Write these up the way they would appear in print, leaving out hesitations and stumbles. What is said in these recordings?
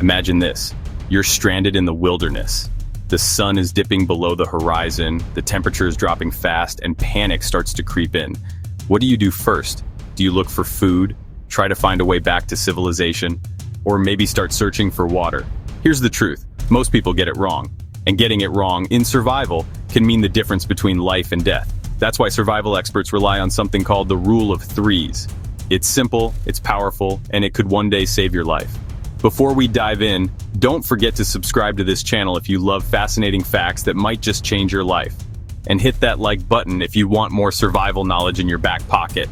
Imagine this. You're stranded in the wilderness. The sun is dipping below the horizon, the temperature is dropping fast, and panic starts to creep in. What do you do first? Do you look for food, try to find a way back to civilization, or maybe start searching for water? Here's the truth. Most people get it wrong. And getting it wrong in survival can mean the difference between life and death. That's why survival experts rely on something called the rule of threes. It's simple, it's powerful, and it could one day save your life. Before we dive in, don't forget to subscribe to this channel if you love fascinating facts that might just change your life. And hit that like button if you want more survival knowledge in your back pocket.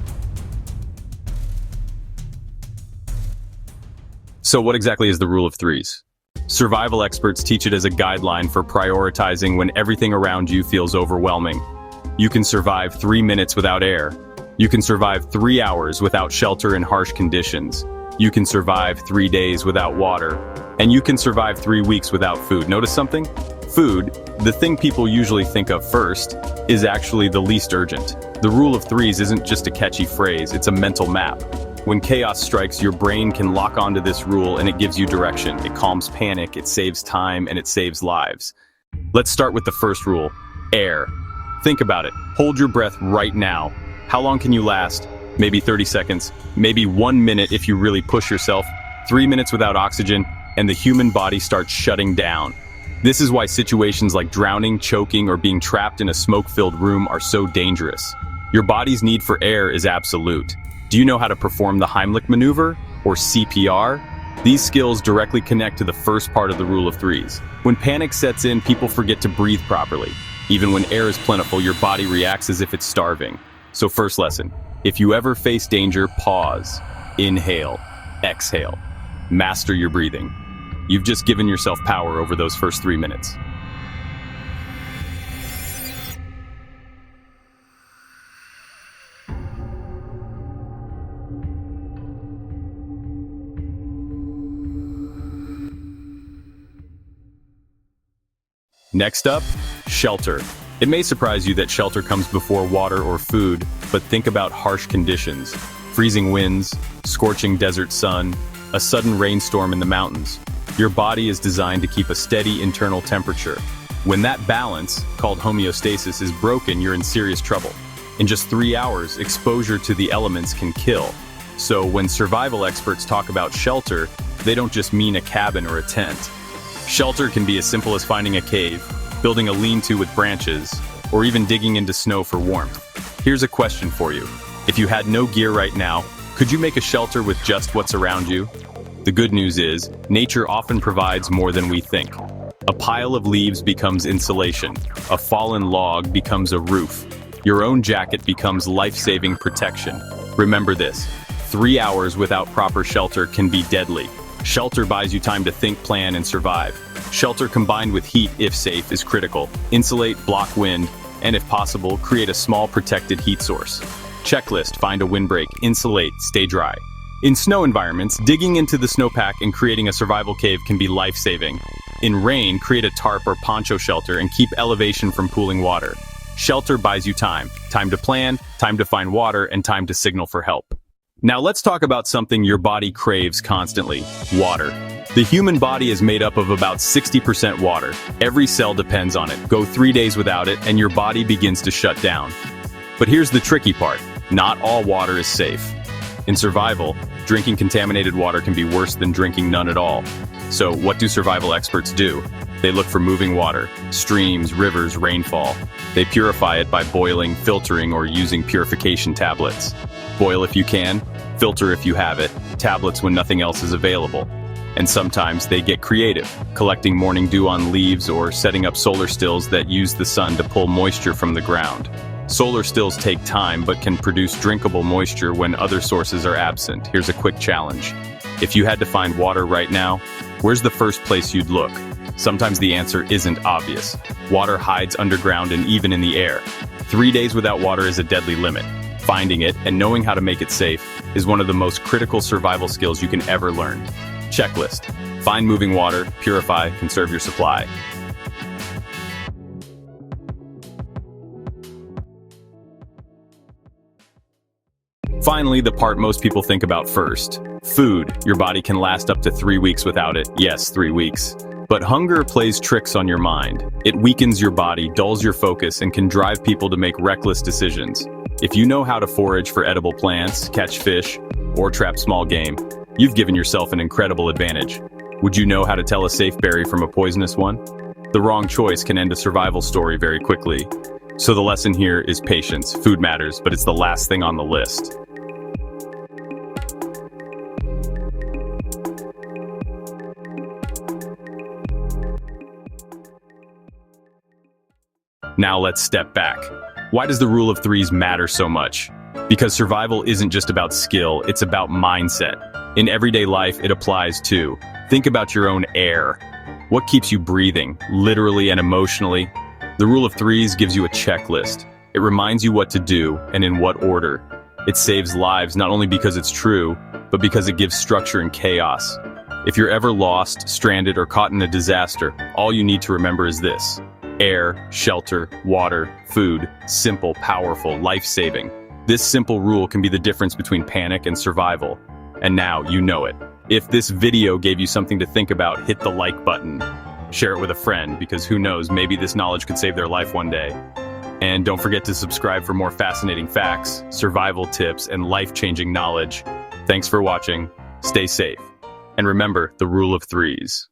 So what exactly is the rule of threes? Survival experts teach it as a guideline for prioritizing when everything around you feels overwhelming. You can survive 3 minutes without air. You can survive 3 hours without shelter in harsh conditions. You can survive 3 days without water. And you can survive 3 weeks without food. Notice something? Food, the thing people usually think of first, is actually the least urgent. The rule of threes isn't just a catchy phrase, it's a mental map. When chaos strikes, your brain can lock onto this rule and it gives you direction. It calms panic, it saves time, and it saves lives. Let's start with the first rule, air. Think about it. Hold your breath right now. How long can you last? Maybe 30 seconds, maybe 1 minute if you really push yourself, 3 minutes without oxygen, and the human body starts shutting down. This is why situations like drowning, choking, or being trapped in a smoke-filled room are so dangerous. Your body's need for air is absolute. Do you know how to perform the Heimlich maneuver, or CPR? These skills directly connect to the first part of the rule of threes. When panic sets in, people forget to breathe properly. Even when air is plentiful, your body reacts as if it's starving. So first lesson, if you ever face danger, pause, inhale, exhale, master your breathing. You've just given yourself power over those first 3 minutes. Next up, shelter. It may surprise you that shelter comes before water or food, but think about harsh conditions. Freezing winds, scorching desert sun, a sudden rainstorm in the mountains. Your body is designed to keep a steady internal temperature. When that balance, called homeostasis, is broken, you're in serious trouble. In just 3 hours, exposure to the elements can kill. So when survival experts talk about shelter, they don't just mean a cabin or a tent. Shelter can be as simple as finding a cave, building a lean-to with branches, or even digging into snow for warmth. Here's a question for you. If you had no gear right now, could you make a shelter with just what's around you? The good news is, nature often provides more than we think. A pile of leaves becomes insulation. A fallen log becomes a roof. Your own jacket becomes life-saving protection. Remember this, 3 hours without proper shelter can be deadly. Shelter buys you time to think, plan, and survive. Shelter combined with heat, if safe, is critical. Insulate, block wind, and if possible, create a small protected heat source. Checklist, find a windbreak, insulate, stay dry. In snow environments, digging into the snowpack and creating a survival cave can be life-saving. In rain, create a tarp or poncho shelter and keep elevation from pooling water. Shelter buys you time. Time to plan, time to find water, and time to signal for help. Now let's talk about something your body craves constantly, water. The human body is made up of about 60% water. Every cell depends on it. Go 3 days without it and your body begins to shut down. But here's the tricky part. Not all water is safe. In survival, drinking contaminated water can be worse than drinking none at all. So what do survival experts do? They look for moving water, streams, rivers, rainfall. They purify it by boiling, filtering, or using purification tablets. Boil if you can, filter if you have it, tablets when nothing else is available. And sometimes they get creative, collecting morning dew on leaves or setting up solar stills that use the sun to pull moisture from the ground. Solar stills take time but can produce drinkable moisture when other sources are absent. Here's a quick challenge. If you had to find water right now, where's the first place you'd look? Sometimes the answer isn't obvious. Water hides underground and even in the air. 3 days without water is a deadly limit. Finding it and knowing how to make it safe is one of the most critical survival skills you can ever learn. Checklist. Find moving water, purify, conserve your supply. Finally, the part most people think about first, Food. Your body can last up to 3 weeks without it. Yes, 3 weeks. But hunger plays tricks on your mind. It weakens your body, dulls your focus, and can drive people to make reckless decisions. If you know how to forage for edible plants, catch fish, or trap small game, you've given yourself an incredible advantage. Would you know how to tell a safe berry from a poisonous one? The wrong choice can end a survival story very quickly. So the lesson here is patience. Food matters, but it's the last thing on the list. Now let's step back. Why does the rule of threes matter so much? Because survival isn't just about skill, it's about mindset. In everyday life, it applies too. Think about your own air. What keeps you breathing, literally and emotionally? The rule of threes gives you a checklist. It reminds you what to do and in what order. It saves lives not only because it's true, but because it gives structure in chaos. If you're ever lost, stranded, or caught in a disaster, all you need to remember is this: air, shelter, water, food, simple, powerful, life-saving. This simple rule can be the difference between panic and survival. And now you know it. If this video gave you something to think about, hit the like button. Share it with a friend, because who knows, maybe this knowledge could save their life one day. And don't forget to subscribe for more fascinating facts, survival tips, and life-changing knowledge. Thanks for watching. Stay safe. And remember the rule of threes.